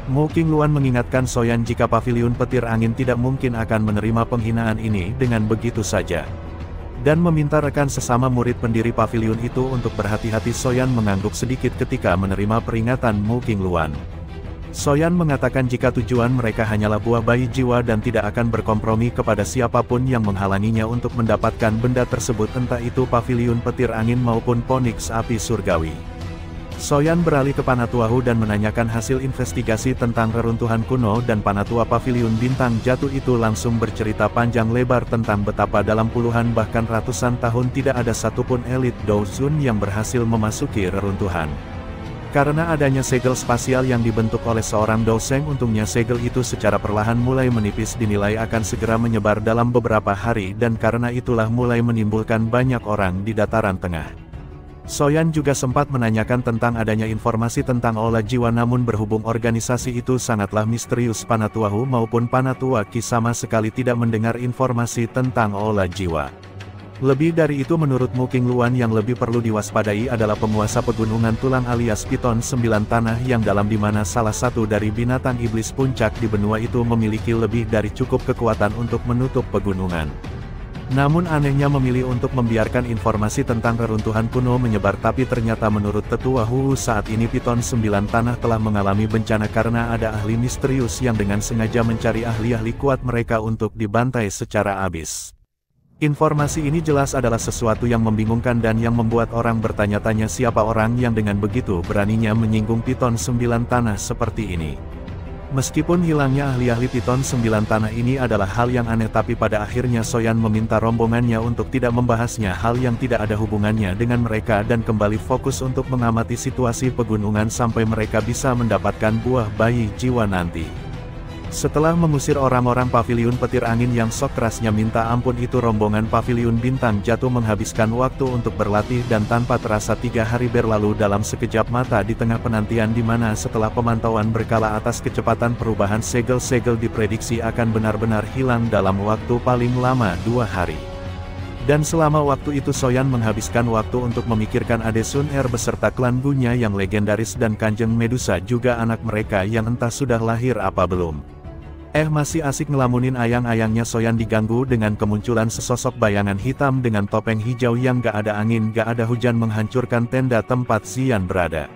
Mu Qingluan mengingatkan Soyan jika paviliun petir angin tidak mungkin akan menerima penghinaan ini dengan begitu saja. Dan meminta rekan sesama murid pendiri paviliun itu untuk berhati-hati. Soyan mengangguk sedikit ketika menerima peringatan Mu Qingluan. Soyan mengatakan jika tujuan mereka hanyalah buah bayi jiwa dan tidak akan berkompromi kepada siapapun yang menghalanginya untuk mendapatkan benda tersebut, entah itu paviliun petir angin maupun Phoenix api surgawi. Soyan beralih ke Panatuahu dan menanyakan hasil investigasi tentang reruntuhan kuno, dan Panatua Paviliun Bintang Jatuh itu langsung bercerita panjang lebar tentang betapa dalam puluhan bahkan ratusan tahun tidak ada satupun elit Douzun yang berhasil memasuki reruntuhan. Karena adanya segel spasial yang dibentuk oleh seorang Douzeng, untungnya segel itu secara perlahan mulai menipis, dinilai akan segera menyebar dalam beberapa hari, dan karena itulah mulai menimbulkan banyak orang di dataran tengah. Soyan juga sempat menanyakan tentang adanya informasi tentang Aula Jiwa, namun berhubung organisasi itu sangatlah misterius, Panatuahu maupun Panatua Qi sama sekali tidak mendengar informasi tentang Aula Jiwa. Lebih dari itu, menurut Mu Qingluan yang lebih perlu diwaspadai adalah penguasa pegunungan tulang alias Piton 9 Tanah yang dalam, di mana salah satu dari binatang iblis puncak di benua itu memiliki lebih dari cukup kekuatan untuk menutup pegunungan. Namun anehnya memilih untuk membiarkan informasi tentang reruntuhan kuno menyebar, tapi ternyata menurut Tetua Hu saat ini Piton 9 Tanah telah mengalami bencana karena ada ahli misterius yang dengan sengaja mencari ahli-ahli kuat mereka untuk dibantai secara abis. Informasi ini jelas adalah sesuatu yang membingungkan dan yang membuat orang bertanya-tanya siapa orang yang dengan begitu beraninya menyinggung Piton 9 Tanah seperti ini. Meskipun hilangnya ahli-ahli Piton 9 Tanah ini adalah hal yang aneh, tapi pada akhirnya Soyan meminta rombongannya untuk tidak membahasnya, hal yang tidak ada hubungannya dengan mereka, dan kembali fokus untuk mengamati situasi pegunungan sampai mereka bisa mendapatkan buah bayi jiwa nanti. Setelah mengusir orang-orang paviliun petir angin yang sok kerasnya minta ampun itu, rombongan paviliun bintang jatuh menghabiskan waktu untuk berlatih, dan tanpa terasa 3 hari berlalu dalam sekejap mata di tengah penantian, di mana setelah pemantauan berkala atas kecepatan perubahan segel-segel diprediksi akan benar-benar hilang dalam waktu paling lama 2 hari. Dan selama waktu itu Soyan menghabiskan waktu untuk memikirkan Ade Sun Er beserta klan Gunya yang legendaris dan Kanjeng Medusa juga anak mereka yang entah sudah lahir apa belum. Masih asik ngelamunin ayang-ayangnya, Soyan diganggu dengan kemunculan sesosok bayangan hitam dengan topeng hijau yang gak ada angin gak ada hujan menghancurkan tenda tempat Xian berada.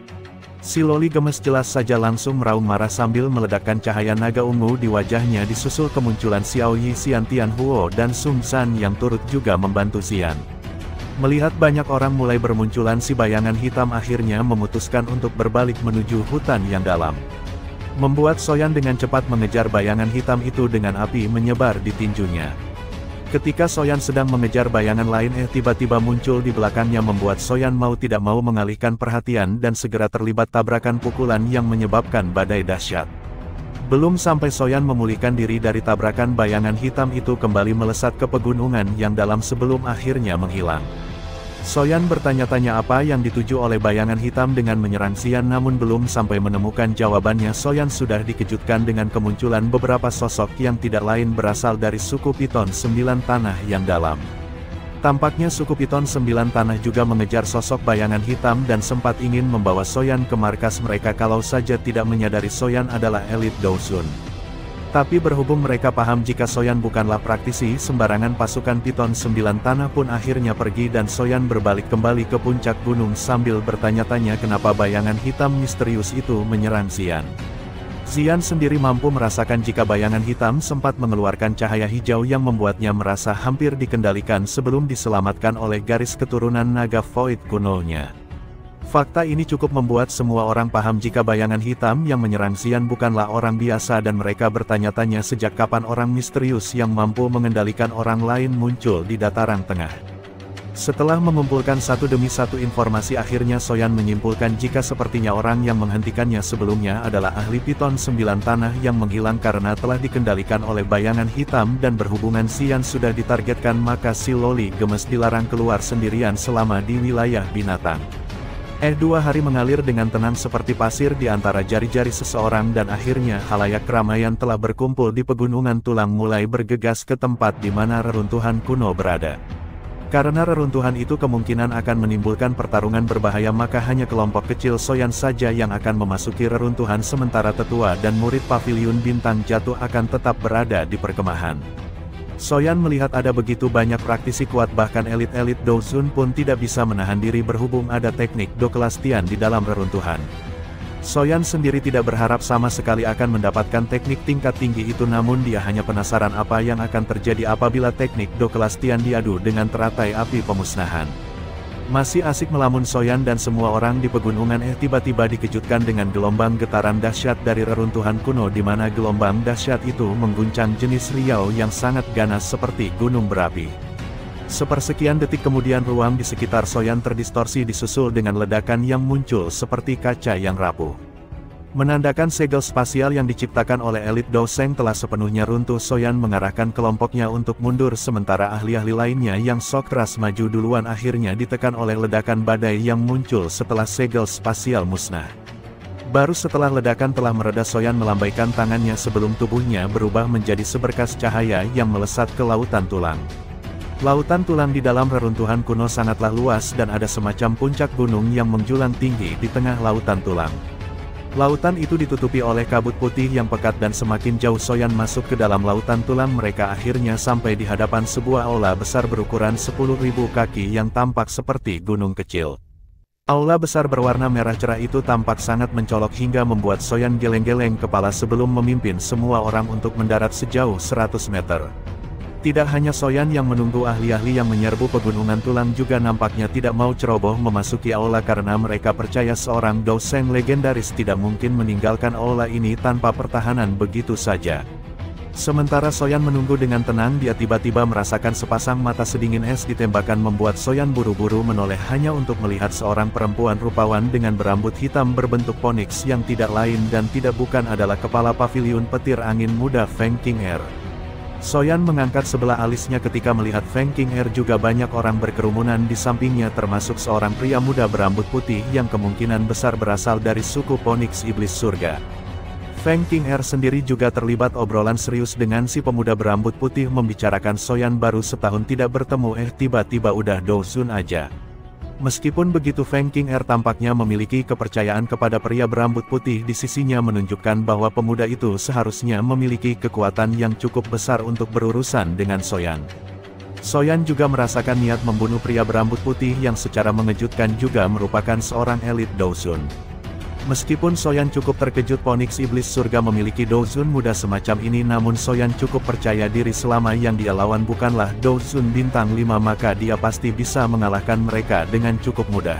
Si Loli gemes jelas saja langsung meraung marah sambil meledakkan cahaya naga ungu di wajahnya, disusul kemunculan Xiao Yi, Xian Tianhuo dan Sun San yang turut juga membantu Xian. Melihat banyak orang mulai bermunculan, si bayangan hitam akhirnya memutuskan untuk berbalik menuju hutan yang dalam. Membuat Soyan dengan cepat mengejar bayangan hitam itu dengan api menyebar di tinjunya. Ketika Soyan sedang mengejar bayangan lain, tiba-tiba muncul di belakangnya, membuat Soyan mau tidak mau mengalihkan perhatian dan segera terlibat tabrakan pukulan yang menyebabkan badai dahsyat. Belum sampai Soyan memulihkan diri dari tabrakan, bayangan hitam itu kembali melesat ke pegunungan yang dalam sebelum akhirnya menghilang. Soyan bertanya-tanya apa yang dituju oleh bayangan hitam dengan menyerang Xian, namun belum sampai menemukan jawabannya Soyan sudah dikejutkan dengan kemunculan beberapa sosok yang tidak lain berasal dari suku Piton 9 Tanah yang dalam. Tampaknya suku Piton 9 Tanah juga mengejar sosok bayangan hitam dan sempat ingin membawa Soyan ke markas mereka kalau saja tidak menyadari Soyan adalah elit Douzun. Tapi berhubung mereka paham jika Soyan bukanlah praktisi sembarangan, pasukan Piton 9 Tanah pun akhirnya pergi dan Soyan berbalik kembali ke puncak gunung sambil bertanya-tanya kenapa bayangan hitam misterius itu menyerang Xian. Xian sendiri mampu merasakan jika bayangan hitam sempat mengeluarkan cahaya hijau yang membuatnya merasa hampir dikendalikan sebelum diselamatkan oleh garis keturunan naga Void kunonya. Fakta ini cukup membuat semua orang paham jika bayangan hitam yang menyerang Xian bukanlah orang biasa, dan mereka bertanya-tanya sejak kapan orang misterius yang mampu mengendalikan orang lain muncul di dataran tengah. Setelah mengumpulkan satu demi satu informasi, akhirnya Soyan menyimpulkan jika sepertinya orang yang menghentikannya sebelumnya adalah ahli Piton 9 Tanah yang menghilang karena telah dikendalikan oleh bayangan hitam, dan berhubungan Xian sudah ditargetkan maka si Loli gemes dilarang keluar sendirian selama di wilayah binatang. 2 hari mengalir dengan tenang seperti pasir di antara jari-jari seseorang, dan akhirnya halayak keramaian telah berkumpul di pegunungan tulang mulai bergegas ke tempat di mana reruntuhan kuno berada. Karena reruntuhan itu kemungkinan akan menimbulkan pertarungan berbahaya, maka hanya kelompok kecil Soyan saja yang akan memasuki reruntuhan, sementara tetua dan murid Paviliun Bintang Jatuh akan tetap berada di perkemahan. Soyan melihat ada begitu banyak praktisi kuat, bahkan elit-elit Dozun pun tidak bisa menahan diri berhubung ada teknik Do kelas Tian di dalam reruntuhan. Soyan sendiri tidak berharap sama sekali akan mendapatkan teknik tingkat tinggi itu, namun dia hanya penasaran apa yang akan terjadi apabila teknik Do kelas Tian diadu dengan teratai api pemusnahan. Masih asik melamun Soyan dan semua orang di pegunungan, tiba-tiba dikejutkan dengan gelombang getaran dahsyat dari reruntuhan kuno, di mana gelombang dahsyat itu mengguncang jenis riau yang sangat ganas seperti gunung berapi. Sepersekian detik kemudian ruang di sekitar Soyan terdistorsi disusul dengan ledakan yang muncul seperti kaca yang rapuh. Menandakan segel spasial yang diciptakan oleh elit Doseng telah sepenuhnya runtuh. Soyan mengarahkan kelompoknya untuk mundur, sementara ahli-ahli lainnya yang sok keras maju duluan akhirnya ditekan oleh ledakan badai yang muncul setelah segel spasial musnah. Baru setelah ledakan telah mereda, Soyan melambaikan tangannya sebelum tubuhnya berubah menjadi seberkas cahaya yang melesat ke lautan tulang. Lautan tulang di dalam reruntuhan kuno sangatlah luas dan ada semacam puncak gunung yang menjulang tinggi di tengah lautan tulang. Lautan itu ditutupi oleh kabut putih yang pekat dan semakin jauh Soyan masuk ke dalam lautan tulang, mereka akhirnya sampai di hadapan sebuah aula besar berukuran 10.000 kaki yang tampak seperti gunung kecil. Aula besar berwarna merah cerah itu tampak sangat mencolok hingga membuat Soyan geleng-geleng kepala sebelum memimpin semua orang untuk mendarat sejauh 100 meter. Tidak hanya Soyan yang menunggu, ahli-ahli yang menyerbu pegunungan tulang juga nampaknya tidak mau ceroboh memasuki aula karena mereka percaya seorang dosen legendaris tidak mungkin meninggalkan aula ini tanpa pertahanan begitu saja. Sementara Soyan menunggu dengan tenang, dia tiba-tiba merasakan sepasang mata sedingin es ditembakkan, membuat Soyan buru-buru menoleh hanya untuk melihat seorang perempuan rupawan dengan berambut hitam berbentuk poniks yang tidak lain dan tidak bukan adalah kepala Paviliun Petir Angin Muda Feng Qing'er. Soyan mengangkat sebelah alisnya ketika melihat Feng Qing'er, juga banyak orang berkerumunan di sampingnya termasuk seorang pria muda berambut putih yang kemungkinan besar berasal dari suku Poniks Iblis Surga. Feng Qing'er sendiri juga terlibat obrolan serius dengan si pemuda berambut putih, membicarakan Soyan baru setahun tidak bertemu tiba-tiba udah Dozun aja. Meskipun begitu, Feng Qing'er tampaknya memiliki kepercayaan kepada pria berambut putih di sisinya, menunjukkan bahwa pemuda itu seharusnya memiliki kekuatan yang cukup besar untuk berurusan dengan Soyan. Soyan juga merasakan niat membunuh pria berambut putih yang secara mengejutkan juga merupakan seorang elit Dozun. Meskipun Soyan cukup terkejut Poniks Iblis Surga memiliki Dozun muda semacam ini, namun Soyan cukup percaya diri selama yang dia lawan bukanlah Dozun bintang 5 maka dia pasti bisa mengalahkan mereka dengan cukup mudah.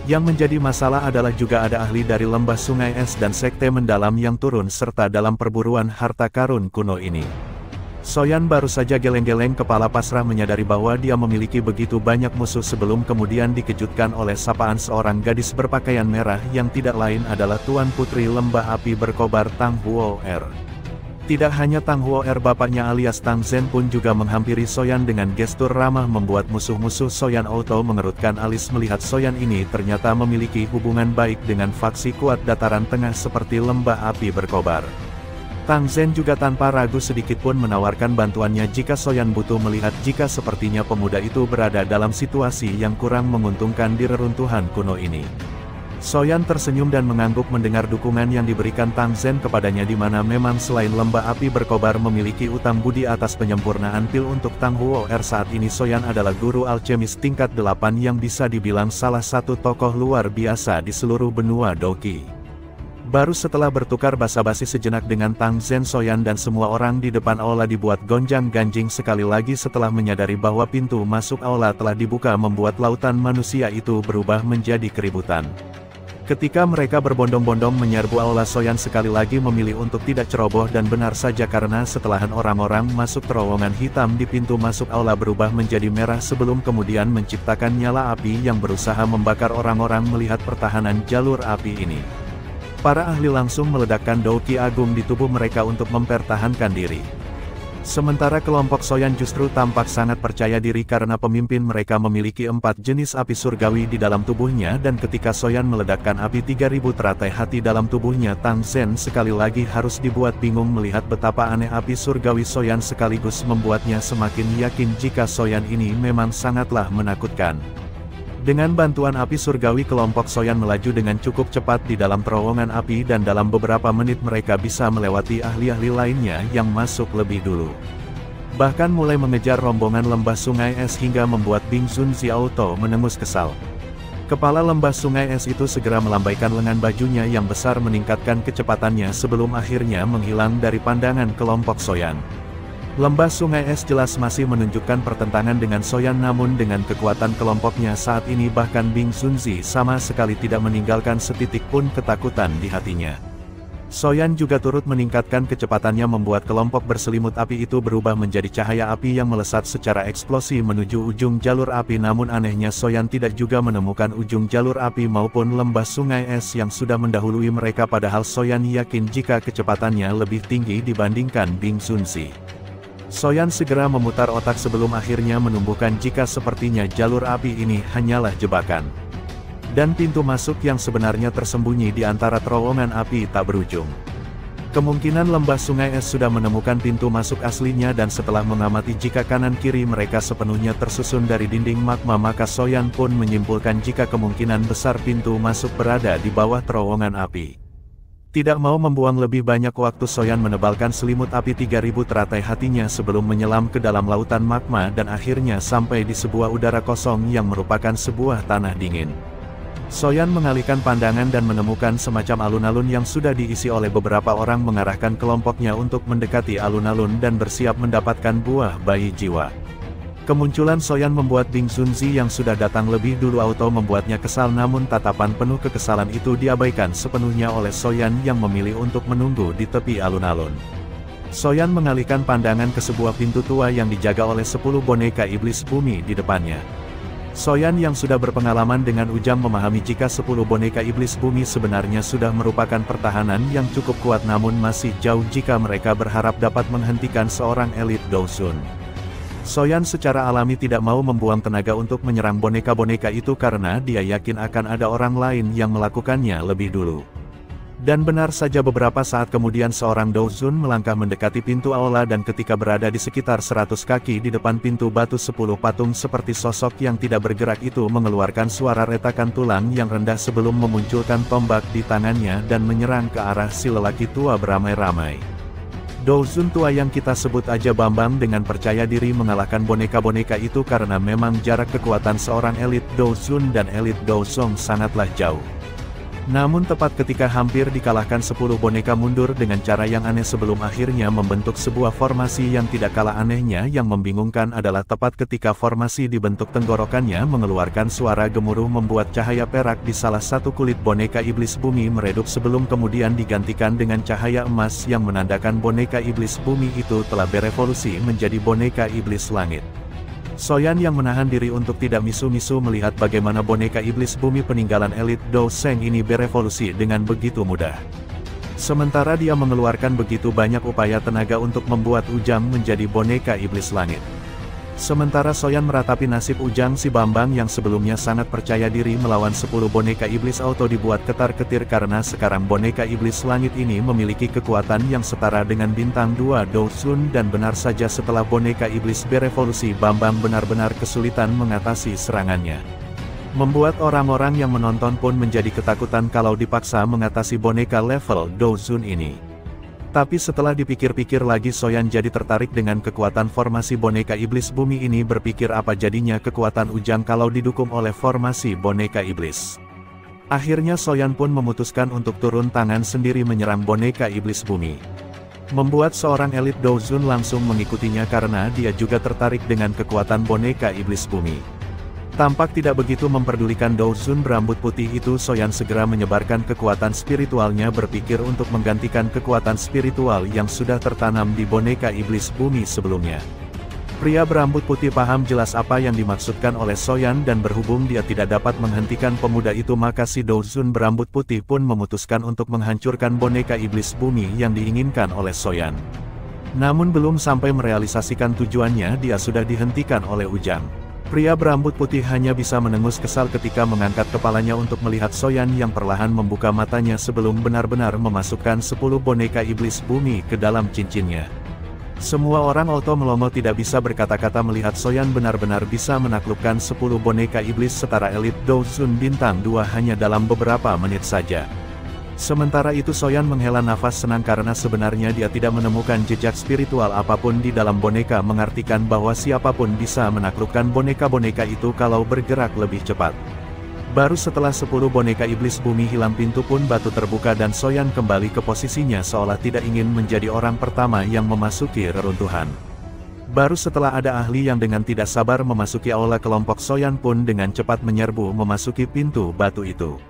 Yang menjadi masalah adalah juga ada ahli dari lembah sungai es dan sekte mendalam yang turun serta dalam perburuan harta karun kuno ini. Soyan baru saja geleng-geleng kepala pasrah menyadari bahwa dia memiliki begitu banyak musuh sebelum kemudian dikejutkan oleh sapaan seorang gadis berpakaian merah yang tidak lain adalah Tuan Putri Lembah Api Berkobar Tang Huo-er. Tidak hanya Tang Huo-er, bapaknya alias Tang Zhen pun juga menghampiri Soyan dengan gestur ramah, membuat musuh-musuh Soyan auto mengerutkan alis melihat Soyan ini ternyata memiliki hubungan baik dengan faksi kuat dataran tengah seperti Lembah Api Berkobar. Tang Zhen juga tanpa ragu sedikitpun menawarkan bantuannya jika Soyan butuh, melihat jika sepertinya pemuda itu berada dalam situasi yang kurang menguntungkan di reruntuhan kuno ini. Soyan tersenyum dan mengangguk mendengar dukungan yang diberikan Tang Zhen kepadanya, di mana memang selain Lembah Api Berkobar memiliki utang budi atas penyempurnaan pil untuk Tang Huo-er, saat ini Soyan adalah guru alkemis tingkat 8 yang bisa dibilang salah satu tokoh luar biasa di seluruh benua Doqi. Baru setelah bertukar basa-basi sejenak dengan Tang Zhen, Soyan dan semua orang di depan aula dibuat gonjang-ganjing sekali lagi setelah menyadari bahwa pintu masuk aula telah dibuka, membuat lautan manusia itu berubah menjadi keributan. Ketika mereka berbondong-bondong menyerbu aula, Soyan sekali lagi memilih untuk tidak ceroboh, dan benar saja karena setelahan orang-orang masuk, terowongan hitam di pintu masuk aula berubah menjadi merah sebelum kemudian menciptakan nyala api yang berusaha membakar orang-orang melihat pertahanan jalur api ini. Para ahli langsung meledakkan Doqi Agung di tubuh mereka untuk mempertahankan diri. Sementara kelompok Soyan justru tampak sangat percaya diri karena pemimpin mereka memiliki 4 jenis api surgawi di dalam tubuhnya, dan ketika Soyan meledakkan api 3000 teratai hati dalam tubuhnya, Tang Zhen sekali lagi harus dibuat bingung melihat betapa aneh api surgawi Soyan, sekaligus membuatnya semakin yakin jika Soyan ini memang sangatlah menakutkan. Dengan bantuan api surgawi, kelompok Soyan melaju dengan cukup cepat di dalam terowongan api, dan dalam beberapa menit mereka bisa melewati ahli-ahli lainnya yang masuk lebih dulu. Bahkan mulai mengejar rombongan lembah sungai es hingga membuat Bing Sun Xiaotou menengus kesal. Kepala lembah sungai es itu segera melambaikan lengan bajunya yang besar, meningkatkan kecepatannya sebelum akhirnya menghilang dari pandangan kelompok Soyan. Lembah sungai es jelas masih menunjukkan pertentangan dengan Soyan, namun dengan kekuatan kelompoknya saat ini bahkan Bing Sunzi sama sekali tidak meninggalkan setitik pun ketakutan di hatinya. Soyan juga turut meningkatkan kecepatannya, membuat kelompok berselimut api itu berubah menjadi cahaya api yang melesat secara eksplosi menuju ujung jalur api. Namun anehnya Soyan tidak juga menemukan ujung jalur api maupun lembah sungai es yang sudah mendahului mereka, padahal Soyan yakin jika kecepatannya lebih tinggi dibandingkan Bing Sunzi. Soyan segera memutar otak sebelum akhirnya menumbuhkan jika sepertinya jalur api ini hanyalah jebakan. Dan pintu masuk yang sebenarnya tersembunyi di antara terowongan api tak berujung. Kemungkinan lembah sungai es sudah menemukan pintu masuk aslinya, dan setelah mengamati jika kanan kiri mereka sepenuhnya tersusun dari dinding magma, maka Soyan pun menyimpulkan jika kemungkinan besar pintu masuk berada di bawah terowongan api. Tidak mau membuang lebih banyak waktu, Soyan menebalkan selimut api 3000 teratai hatinya sebelum menyelam ke dalam lautan magma dan akhirnya sampai di sebuah udara kosong yang merupakan sebuah tanah dingin. Soyan mengalihkan pandangan dan menemukan semacam alun-alun yang sudah diisi oleh beberapa orang, mengarahkan kelompoknya untuk mendekati alun-alun dan bersiap mendapatkan buah bayi jiwa. Kemunculan Soyan membuat Bing Sunzi yang sudah datang lebih dulu auto membuatnya kesal, namun tatapan penuh kekesalan itu diabaikan sepenuhnya oleh Soyan yang memilih untuk menunggu di tepi alun-alun. Soyan mengalihkan pandangan ke sebuah pintu tua yang dijaga oleh 10 boneka iblis bumi di depannya. Soyan yang sudah berpengalaman dengan ujang memahami jika 10 boneka iblis bumi sebenarnya sudah merupakan pertahanan yang cukup kuat, namun masih jauh jika mereka berharap dapat menghentikan seorang elit Douzun. Soyan secara alami tidak mau membuang tenaga untuk menyerang boneka-boneka itu karena dia yakin akan ada orang lain yang melakukannya lebih dulu. Dan benar saja, beberapa saat kemudian seorang Douzun melangkah mendekati pintu aula, dan ketika berada di sekitar 100 kaki di depan pintu batu, 10 patung seperti sosok yang tidak bergerak itu mengeluarkan suara retakan tulang yang rendah sebelum memunculkan tombak di tangannya dan menyerang ke arah si lelaki tua beramai-ramai. Douzun tua yang kita sebut aja Bambang dengan percaya diri mengalahkan boneka-boneka itu karena memang jarak kekuatan seorang elit Douzun dan elit Douzong sangatlah jauh. Namun tepat ketika hampir dikalahkan, 10 boneka mundur dengan cara yang aneh sebelum akhirnya membentuk sebuah formasi yang tidak kalah anehnya. Yang membingungkan adalah tepat ketika formasi dibentuk, tenggorokannya mengeluarkan suara gemuruh membuat cahaya perak di salah satu kulit boneka iblis bumi meredup sebelum kemudian digantikan dengan cahaya emas yang menandakan boneka iblis bumi itu telah berevolusi menjadi boneka iblis langit. Soyan yang menahan diri untuk tidak misu-misu melihat bagaimana boneka iblis bumi peninggalan elit Dou Sheng ini berevolusi dengan begitu mudah. Sementara dia mengeluarkan begitu banyak upaya tenaga untuk membuat Ujang menjadi boneka iblis langit. Sementara Soyan meratapi nasib Ujang si Bambang yang sebelumnya sangat percaya diri melawan 10 boneka iblis auto dibuat ketar-ketir karena sekarang boneka iblis langit ini memiliki kekuatan yang setara dengan bintang 2 Douzun, dan benar saja setelah boneka iblis berevolusi, Bambang benar-benar kesulitan mengatasi serangannya. Membuat orang-orang yang menonton pun menjadi ketakutan kalau dipaksa mengatasi boneka level Douzun ini. Tapi setelah dipikir-pikir lagi, Soyan jadi tertarik dengan kekuatan formasi boneka iblis bumi ini, berpikir apa jadinya kekuatan Ujang kalau didukung oleh formasi boneka iblis. Akhirnya Soyan pun memutuskan untuk turun tangan sendiri menyerang boneka iblis bumi. Membuat seorang elit Douzun langsung mengikutinya karena dia juga tertarik dengan kekuatan boneka iblis bumi. Tampak tidak begitu memperdulikan Douzun berambut putih itu, Soyan segera menyebarkan kekuatan spiritualnya, berpikir untuk menggantikan kekuatan spiritual yang sudah tertanam di boneka iblis bumi sebelumnya. Pria berambut putih paham jelas apa yang dimaksudkan oleh Soyan, dan berhubung dia tidak dapat menghentikan pemuda itu, maka si Douzun berambut putih pun memutuskan untuk menghancurkan boneka iblis bumi yang diinginkan oleh Soyan. Namun belum sampai merealisasikan tujuannya dia sudah dihentikan oleh Ujang. Pria berambut putih hanya bisa menengus kesal ketika mengangkat kepalanya untuk melihat Soyan yang perlahan membuka matanya sebelum benar-benar memasukkan 10 boneka iblis bumi ke dalam cincinnya. Semua orang auto melongo tidak bisa berkata-kata melihat Soyan benar-benar bisa menaklukkan 10 boneka iblis setara elit Dozun Bintang 2 hanya dalam beberapa menit saja. Sementara itu Soyan menghela nafas senang karena sebenarnya dia tidak menemukan jejak spiritual apapun di dalam boneka, mengartikan bahwa siapapun bisa menaklukkan boneka-boneka itu kalau bergerak lebih cepat. Baru setelah 10 boneka iblis bumi hilang pintu pun batu terbuka dan Soyan kembali ke posisinya seolah tidak ingin menjadi orang pertama yang memasuki reruntuhan. Baru setelah ada ahli yang dengan tidak sabar memasuki aula, kelompok Soyan pun dengan cepat menyerbu memasuki pintu batu itu.